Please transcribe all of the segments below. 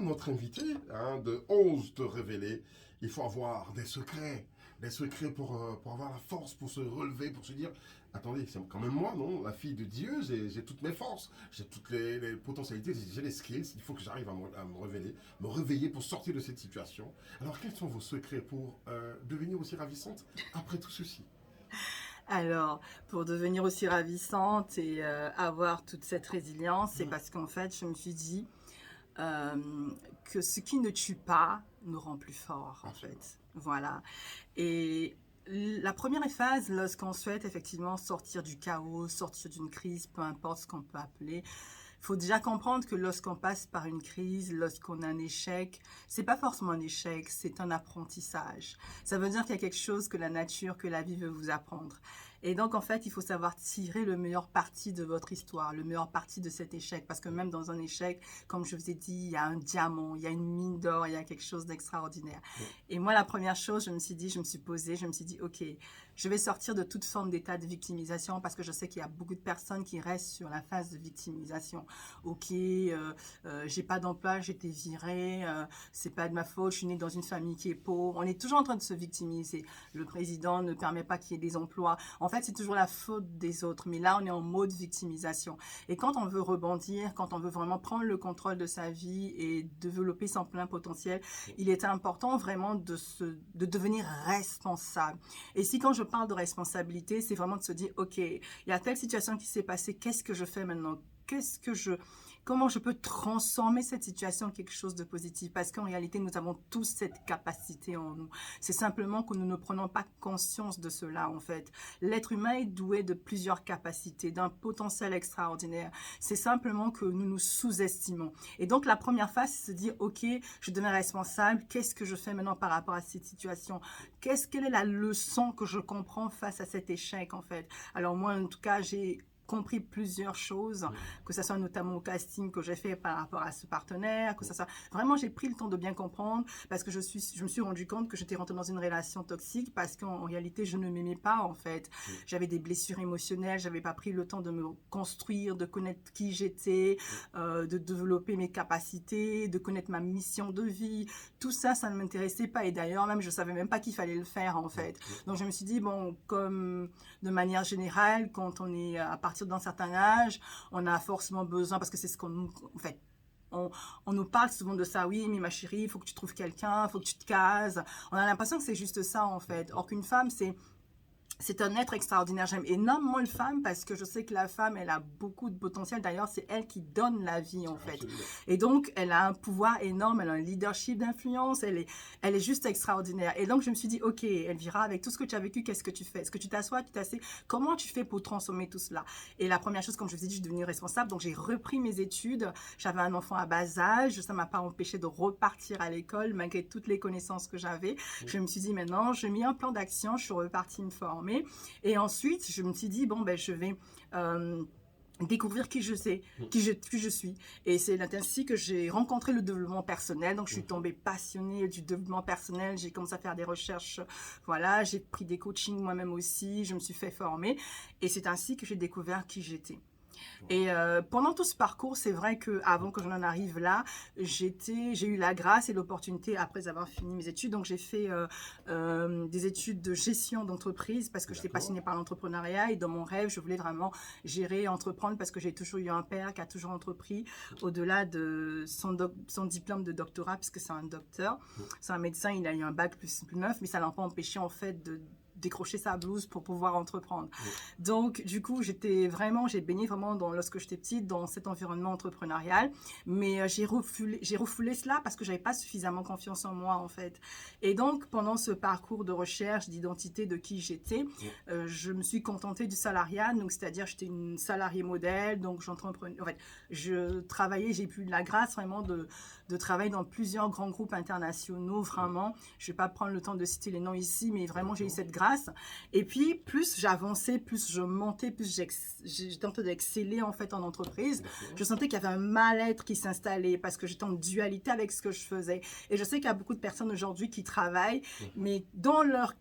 notre invité, de Ose te révéler, il faut avoir des secrets pour avoir la force, pour se relever, pour se dire, attendez, c'est quand même moi, non? La fille de Dieu, j'ai toutes mes forces, j'ai toutes les potentialités, j'ai les skills, il faut que j'arrive à me révéler, me réveiller pour sortir de cette situation. Alors, quels sont vos secrets pour devenir aussi ravissante après tout ceci? Alors, pour devenir aussi ravissante et avoir toute cette résilience, c'est parce qu'en fait, je me suis dit que ce qui ne tue pas nous rend plus fort, en Absolument. fait. Voilà. Et la première phase, lorsqu'on souhaite effectivement sortir du chaos, sortir d'une crise, peu importe ce qu'on peut appeler, il faut déjà comprendre que lorsqu'on passe par une crise, lorsqu'on a un échec, c'est pas forcément un échec, c'est un apprentissage. Ça veut dire qu'il y a quelque chose que la nature, que la vie veut vous apprendre. Et donc, en fait, il faut savoir tirer le meilleur parti de votre histoire, le meilleur parti de cet échec. Parce que même dans un échec, comme je vous ai dit, il y a un diamant, il y a une mine d'or, il y a quelque chose d'extraordinaire. Et moi, la première chose, je me suis dit, je me suis posée, je me suis dit, OK, je vais sortir de toute forme d'état de victimisation parce que je sais qu'il y a beaucoup de personnes qui restent sur la phase de victimisation. OK, j'ai pas d'emploi, j'ai été virée, c'est pas de ma faute, je suis née dans une famille qui est pauvre. On est toujours en train de se victimiser. Le président ne permet pas qu'il y ait des emplois. En fait, c'est toujours la faute des autres. Mais là, on est en mode victimisation. Et quand on veut rebondir, quand on veut vraiment prendre le contrôle de sa vie et développer son plein potentiel, il est important vraiment de devenir responsable. Et ici, quand je parle de responsabilité, c'est vraiment de se dire, OK, il y a telle situation qui s'est passée, qu'est-ce que je fais maintenant? Comment je peux transformer cette situation en quelque chose de positif? Parce qu'en réalité, nous avons tous cette capacité en nous. C'est simplement que nous ne prenons pas conscience de cela, en fait. L'être humain est doué de plusieurs capacités, d'un potentiel extraordinaire. C'est simplement que nous nous sous-estimons. Et donc, la première phase, c'est de se dire, OK, je deviens responsable. Qu'est-ce que je fais maintenant par rapport à cette situation? Quelle est la leçon que je comprends face à cet échec, en fait? Alors, moi, en tout cas, j'ai compris plusieurs choses, que ce soit notamment au casting que j'ai fait par rapport à ce partenaire, que ça soit... Vraiment, j'ai pris le temps de bien comprendre parce que je me suis rendu compte que j'étais rentrée dans une relation toxique parce qu'en réalité, je ne m'aimais pas, en fait. J'avais des blessures émotionnelles, j'avais pas pris le temps de me construire, de connaître qui j'étais, de développer mes capacités, de connaître ma mission de vie. Tout ça, ça ne m'intéressait pas. Et d'ailleurs, même, je savais même pas qu'il fallait le faire, en fait. Donc, je me suis dit, bon, comme de manière générale, quand on est à partir d'un certain âge, on a forcément besoin, parce que c'est ce qu'on nous... En fait, on nous parle souvent de ça, oui, mais ma chérie, il faut que tu trouves quelqu'un, il faut que tu te cases. On a l'impression que c'est juste ça, en fait. Or qu'une femme, c'est un être extraordinaire. J'aime énormément une femme parce que je sais que la femme, elle a beaucoup de potentiel. D'ailleurs, c'est elle qui donne la vie, en fait. Absolument. Et donc, elle a un pouvoir énorme, elle a un leadership d'influence, elle est juste extraordinaire. Et donc, je me suis dit, OK, Elvira, avec tout ce que tu as vécu, qu'est-ce que tu fais? Est-ce que tu t'assois, tu t'assieds? Comment tu fais pour transformer tout cela? Et la première chose, comme je vous ai dit, je suis devenue responsable. Donc, j'ai repris mes études. J'avais un enfant à bas âge. Ça ne m'a pas empêché de repartir à l'école, malgré toutes les connaissances que j'avais. Je me suis dit, maintenant, je mets un plan d'action, je suis repartie me former. Et ensuite, je me suis dit, bon, ben, je vais découvrir qui je sais, qui je suis. Et c'est ainsi que j'ai rencontré le développement personnel. Donc, je suis tombée passionnée du développement personnel. J'ai commencé à faire des recherches. Voilà, j'ai pris des coachings moi-même aussi. Je me suis fait former. Et c'est ainsi que j'ai découvert qui j'étais. Et pendant tout ce parcours, c'est vrai que avant que j'en en arrive là, j'ai eu la grâce et l'opportunité après avoir fini mes études. Donc j'ai fait des études de gestion d'entreprise parce que j'étais passionnée par l'entrepreneuriat et dans mon rêve, je voulais vraiment gérer, entreprendre parce que j'ai toujours eu un père qui a toujours entrepris au-delà de son diplôme de doctorat puisque c'est un docteur, c'est un médecin, il a eu un bac plus 9, mais ça l'a pas empêché en fait de décrocher sa blouse pour pouvoir entreprendre. Donc, du coup, j'ai baigné vraiment lorsque j'étais petite, dans cet environnement entrepreneurial. Mais j'ai refoulé cela parce que j'avais pas suffisamment confiance en moi, en fait. Et donc, pendant ce parcours de recherche d'identité de qui j'étais, je me suis contentée du salariat. Donc, c'est-à-dire, j'étais une salariée modèle. Donc, j'entreprenais. En fait, je travaillais, j'ai eu de la grâce vraiment de travailler dans plusieurs grands groupes internationaux, vraiment. Je vais pas prendre le temps de citer les noms ici, mais vraiment, j'ai eu cette grâce. Et puis, plus j'avançais, plus je montais, plus j'ai tenté d'exceller en fait en entreprise. Je sentais qu'il y avait un mal-être qui s'installait parce que j'étais en dualité avec ce que je faisais. Et je sais qu'il y a beaucoup de personnes aujourd'hui qui travaillent, mais dans leur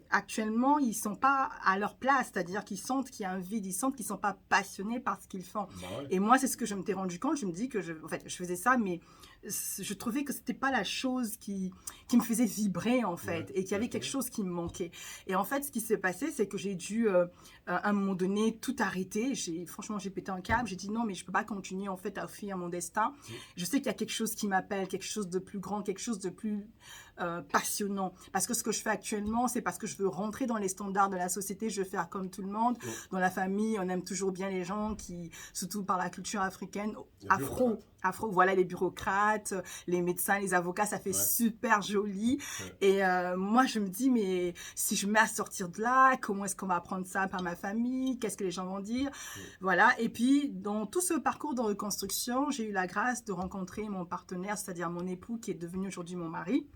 actuellement, ils ne sont pas à leur place, c'est-à-dire qu'ils sentent qu'il y a un vide, ils sentent qu'ils ne sont pas passionnés par ce qu'ils font. Et moi, c'est ce que je m'étais rendu compte. Je me dis que je faisais ça, mais je trouvais que c'était pas la chose qui me faisait vibrer en fait, et qu'il y avait quelque chose qui me manquait. Et en fait, ce qui s'est passé, c'est que j'ai dû à un moment donné tout arrêter. Franchement, j'ai pété un câble. J'ai dit non, mais je peux pas continuer en fait à fuir mon destin. Je sais qu'il y a quelque chose qui m'appelle, quelque chose de plus grand, quelque chose de plus passionnant. Parce que ce que je fais actuellement, c'est parce que je veux rentrer dans les standards de la société. Je veux faire comme tout le monde. Dans la famille, on aime toujours bien les gens qui, surtout par la culture africaine, afro, voilà, les bureaucrates, les médecins, les avocats, ça fait super joli. Et moi, je me dis, mais si je me mets à sortir de là, comment est-ce qu'on va apprendre ça par ma famille? Qu'est-ce que les gens vont dire? Voilà. Et puis, dans tout ce parcours de reconstruction, j'ai eu la grâce de rencontrer mon partenaire, c'est-à-dire mon époux, qui est devenu aujourd'hui mon mari.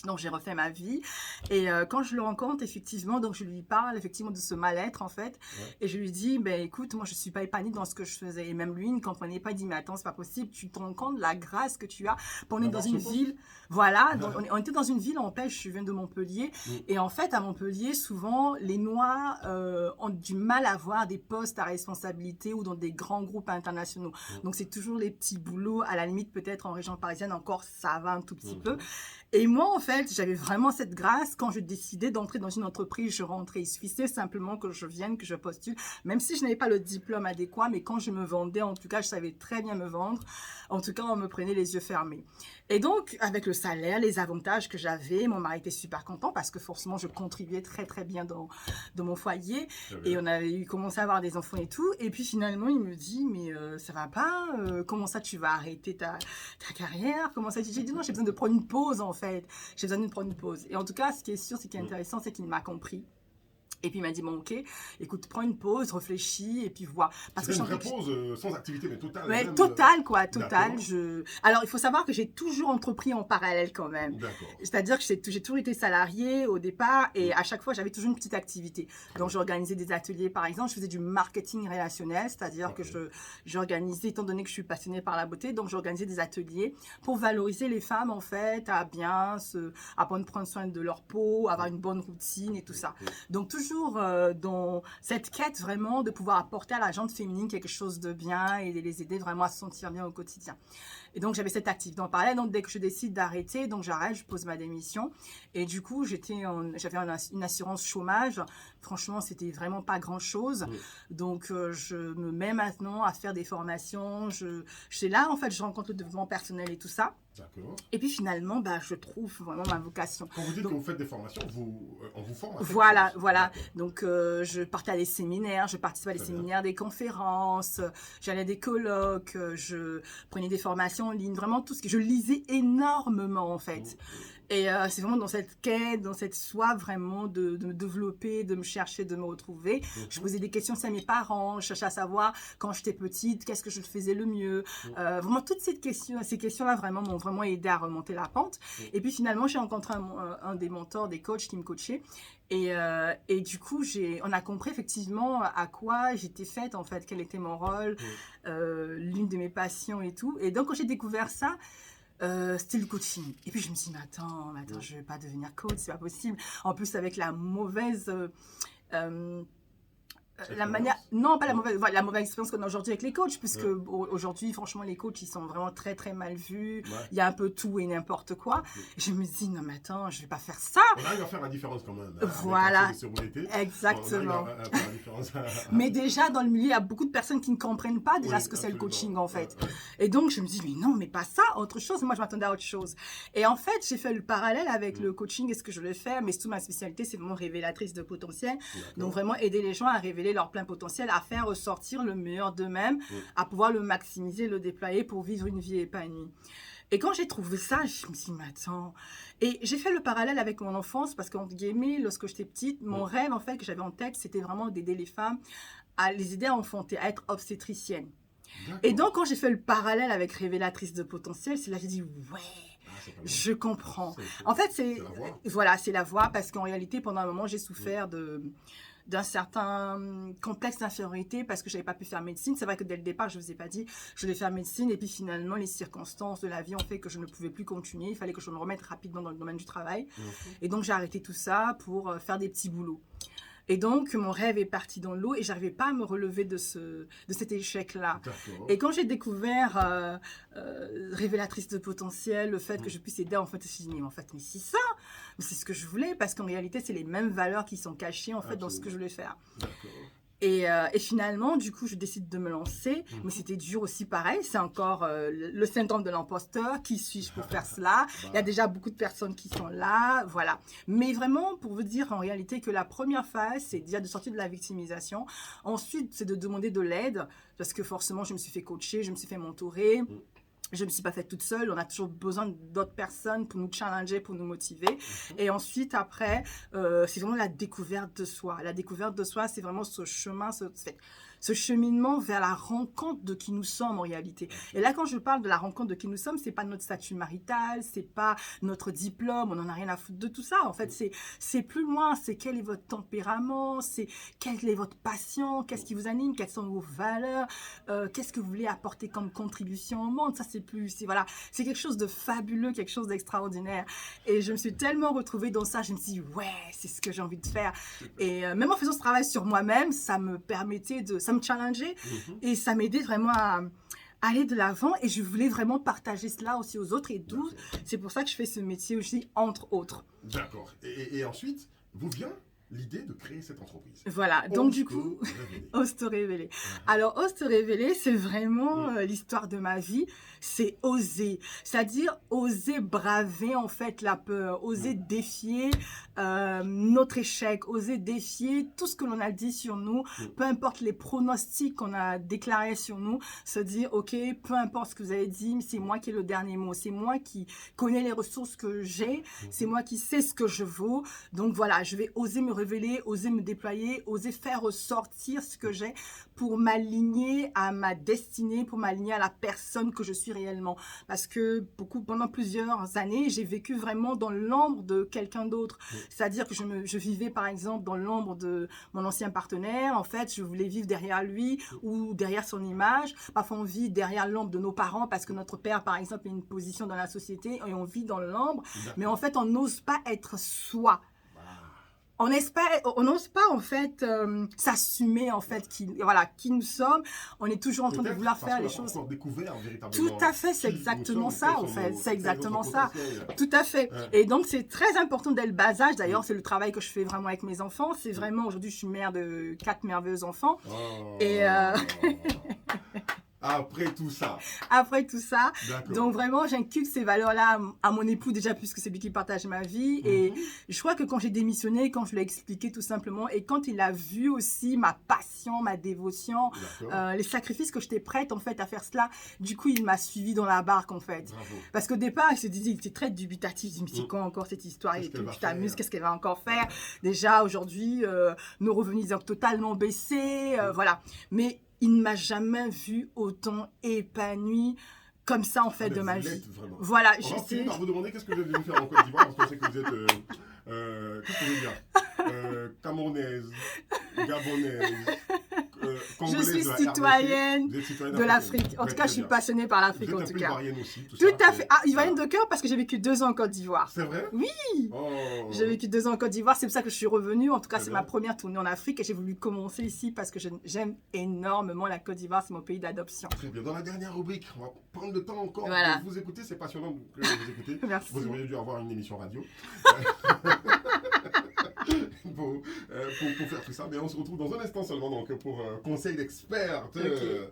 Donc, j'ai refait ma vie. Et quand je le rencontre, effectivement, donc je lui parle effectivement de ce mal-être, en fait. Et je lui dis, ben écoute, moi, je ne suis pas épanouie dans ce que je faisais. Et même lui, il ne comprenait pas. Il dit, mais attends, c'est pas possible. Tu te rends compte de la grâce que tu as. On est dans une ville, voilà. Donc, on était dans une ville en pêche. Je viens de Montpellier. Et en fait, à Montpellier, souvent, les Noirs ont du mal à avoir des postes à responsabilité ou dans des grands groupes internationaux. Donc, c'est toujours les petits boulots. À la limite, peut-être en région parisienne, encore, ça va un tout petit peu. Et moi, en fait, j'avais vraiment cette grâce. Quand je décidais d'entrer dans une entreprise, je rentrais. Il suffisait simplement que je vienne, que je postule, même si je n'avais pas le diplôme adéquat. Mais quand je me vendais, en tout cas, je savais très bien me vendre. En tout cas, on me prenait les yeux fermés. Et donc, avec le salaire, les avantages que j'avais, mon mari était super content parce que forcément, je contribuais très, très bien dans mon foyer. Et on avait commencé à avoir des enfants et tout. Et puis, finalement, il me dit, mais ça va pas? Comment ça, tu vas arrêter ta carrière? Comment ça? J'ai dit, non, j'ai besoin de prendre une pause, en fait. J'ai besoin de prendre une pause. Et en tout cas, ce qui est sûr, ce qui est intéressant, c'est qu'il m'a compris. Et puis il m'a dit, bon ok, écoute, prends une pause, réfléchis, et puis vois. C'est une vraie pause sans activité, mais totale. Ouais, totale quoi, totale. Alors il faut savoir que j'ai toujours entrepris en parallèle quand même. C'est-à-dire que j'ai toujours été salariée au départ, et à chaque fois j'avais toujours une petite activité. Donc j'organisais des ateliers par exemple, je faisais du marketing relationnel, c'est-à-dire que j'organisais, étant donné que je suis passionnée par la beauté, donc j'organisais des ateliers pour valoriser les femmes en fait, à prendre soin de leur peau, avoir une bonne routine et tout ça. Donc toujours dans cette quête vraiment de pouvoir apporter à la gente féminine quelque chose de bien et de les aider vraiment à se sentir bien au quotidien. Et donc j'avais cette activité en parallèle. Donc dès que je décide d'arrêter, donc j'arrête, je pose ma démission. Et du coup j'avais une assurance chômage. Franchement c'était vraiment pas grand chose. Donc je me mets maintenant à faire des formations. Je là en fait je rencontre le développement personnel et tout ça. Et puis finalement, je trouve vraiment ma vocation. Quand vous dites que vous faites des formations, on vous forme à Voilà. Donc, je partais à des séminaires, je participais à des séminaires, des conférences, j'allais à des colloques, je prenais des formations en ligne, vraiment tout ce que je lisais énormément en fait. Et c'est vraiment dans cette quête, dans cette soif vraiment de me développer, de me chercher, de me retrouver. Je posais des questions à mes parents, je cherchais à savoir quand j'étais petite, qu'est-ce que je faisais le mieux. Vraiment toutes ces questions-là vraiment m'ont vraiment aidé à remonter la pente. Et puis finalement, j'ai rencontré un des mentors, des coachs qui me coachaient. Et du coup, on a compris effectivement à quoi j'étais faite, en fait, quel était mon rôle, l'une de mes passions et tout. Et donc, quand j'ai découvert ça, c'était le coaching. Et puis je me suis dit, mais attends, je ne vais pas devenir coach, c'est pas possible. En plus, avec la mauvaise... la manière, non pas la mauvaise expérience qu'on a aujourd'hui avec les coachs, puisque aujourd'hui franchement les coachs ils sont vraiment très très mal vus, il y a un peu tout et n'importe quoi. Et je me dis non mais attends, je vais pas faire ça. On arrive à faire la différence quand même. Voilà, exactement. Mais déjà dans le milieu il y a beaucoup de personnes qui ne comprennent pas déjà ce que c'est le coaching en fait. Et donc je me dis mais non mais pas ça, autre chose. Moi je m'attendais à autre chose. Et en fait j'ai fait le parallèle avec le coaching et ce que je vais faire, mais surtout ma spécialité c'est vraiment révélatrice de potentiel. Donc vraiment aider les gens à révéler leur plein potentiel, à faire ressortir le meilleur d'eux-mêmes, à pouvoir le maximiser, le déployer pour vivre une vie épanouie. Et quand j'ai trouvé ça, je me suis dit, mais attends. Et j'ai fait le parallèle avec mon enfance parce qu'entre guillemets, lorsque j'étais petite, mon rêve en fait que j'avais en tête, c'était vraiment d'aider les femmes à les aider à enfanter, à être obstétriciennes. Et donc quand j'ai fait le parallèle avec révélatrice de potentiel, c'est là que j'ai dit, ouais. Je comprends. En fait, c'est la voie parce qu'en réalité, pendant un moment, j'ai souffert d'un certain complexe d'infériorité parce que je n'avais pas pu faire médecine. C'est vrai que dès le départ, je ne vous ai pas dit, je voulais faire médecine et puis finalement, les circonstances de la vie ont fait que je ne pouvais plus continuer. Il fallait que je me remette rapidement dans le domaine du travail. Et donc, j'ai arrêté tout ça pour faire des petits boulots. Et donc, mon rêve est parti dans l'eau et j'arrivais pas à me relever de cet échec-là. D'accord. Et quand j'ai découvert Révélatrice de potentiel, le fait que je puisse aider, en fait, je me suis dit, mais en fait, mais c'est ça, c'est ce que je voulais, parce qu'en réalité, c'est les mêmes valeurs qui sont cachées, en fait, dans ce que je voulais faire. D'accord. Et finalement, du coup, je décide de me lancer. Mais c'était dur aussi, pareil. C'est encore le syndrome de l'imposteur. Qui suis-je pour faire cela? Il y a déjà beaucoup de personnes qui sont là. Voilà. Mais vraiment, pour vous dire en réalité que la première phase, c'est déjà de sortir de la victimisation. Ensuite, c'est de demander de l'aide. Parce que forcément, je me suis fait coacher, je me suis fait mentorer. Je ne me suis pas faite toute seule. On a toujours besoin d'autres personnes pour nous challenger, pour nous motiver. Et ensuite, après, c'est vraiment la découverte de soi. La découverte de soi, c'est vraiment ce chemin, ce cheminement vers la rencontre de qui nous sommes en réalité. Et là, quand je parle de la rencontre de qui nous sommes, c'est pas notre statut marital, c'est pas notre diplôme, on n'en a rien à foutre de tout ça. En fait, c'est plus loin, c'est quel est votre tempérament, c'est quelle est votre passion, qu'est-ce qui vous anime, quelles sont vos valeurs, qu'est-ce que vous voulez apporter comme contribution au monde. Ça, c'est quelque chose de fabuleux, quelque chose d'extraordinaire. Et je me suis tellement retrouvée dans ça, je me suis dit, ouais, c'est ce que j'ai envie de faire. Et même en faisant ce travail sur moi-même, ça me permettait ça me challengeait et ça m'aidait vraiment à aller de l'avant et je voulais vraiment partager cela aussi aux autres et c'est pour ça que je fais ce métier aussi, entre autres. D'accord. Et ensuite, vous vient l'idée de créer cette entreprise. Voilà, donc du coup, Ose te révéler. Alors, Ose te révéler, c'est vraiment l'histoire de ma vie, c'est oser. C'est-à-dire oser braver en fait la peur, oser défier notre échec, oser défier tout ce que l'on a dit sur nous, peu importe les pronostics qu'on a déclarés sur nous, se dire, ok, peu importe ce que vous avez dit, c'est moi qui ai le dernier mot, c'est moi qui connais les ressources que j'ai, c'est moi qui sais ce que je vaux. Donc voilà, je vais oser me révéler, oser me déployer, oser faire ressortir ce que j'ai pour m'aligner à ma destinée, pour m'aligner à la personne que je suis réellement. Parce que pendant plusieurs années, j'ai vécu vraiment dans l'ombre de quelqu'un d'autre. C'est-à-dire que je vivais par exemple dans l'ombre de mon ancien partenaire. En fait, je voulais vivre derrière lui ou derrière son image. Parfois, on vit derrière l'ombre de nos parents parce que notre père, par exemple, a une position dans la société et on vit dans l'ombre. Mais en fait, on n'ose pas être soi. On n'ose pas en fait s'assumer en fait qui nous sommes. On est toujours en train de vouloir faire les choses. Découvert véritablement. Tout à fait, c'est exactement ça en fait. C'est exactement ça. Tout à fait. Et donc c'est très important dès le bas âge. D'ailleurs, c'est le travail que je fais vraiment avec mes enfants. C'est vraiment aujourd'hui, je suis mère de 4 merveilleux enfants. Et Après tout ça. Donc vraiment, j'inculque ces valeurs-là à mon époux déjà puisque c'est lui qui partage ma vie. Et je crois que quand j'ai démissionné, quand je lui ai expliqué tout simplement, et quand il a vu aussi ma passion, ma dévotion, les sacrifices que j'étais prête en fait à faire cela, du coup, il m'a suivi dans la barque en fait. Bravo. Parce qu'au départ, il était très dubitatif. Il me dit, c'est quoi encore cette histoire et tout, tu t'amuses, qu'est-ce qu'elle va encore faire? Déjà, aujourd'hui, nos revenus ont totalement baissé, voilà. Mais il ne m'a jamais vu autant épanoui comme ça en fait de ma vie. Vraiment. Voilà. On va finir par vous demander qu'est-ce que vous avez faire en Côte d'Ivoire parce qu'on sait que vous êtes qu'est-ce que vous dire Camerounaise, Gabonaise, je suis citoyenne de l'Afrique. En tout cas, je suis passionnée par l'Afrique en tout cas. Ivoirienne aussi, tout à fait. Ah, ivoirienne de cœur parce que j'ai vécu 2 ans en Côte d'Ivoire. C'est vrai? Oui. J'ai vécu 2 ans en Côte d'Ivoire. C'est pour ça que je suis revenue. En tout cas, c'est ma première tournée en Afrique et j'ai voulu commencer ici parce que j'aime énormément la Côte d'Ivoire. C'est mon pays d'adoption. Très bien. Dans la dernière rubrique, on va prendre le temps encore de vous écouter. C'est passionnant que vous écoutez. Merci. Vous auriez dû avoir une émission radio. pour faire tout ça. Mais on se retrouve dans un instant seulement donc, pour conseil d'expert. Okay.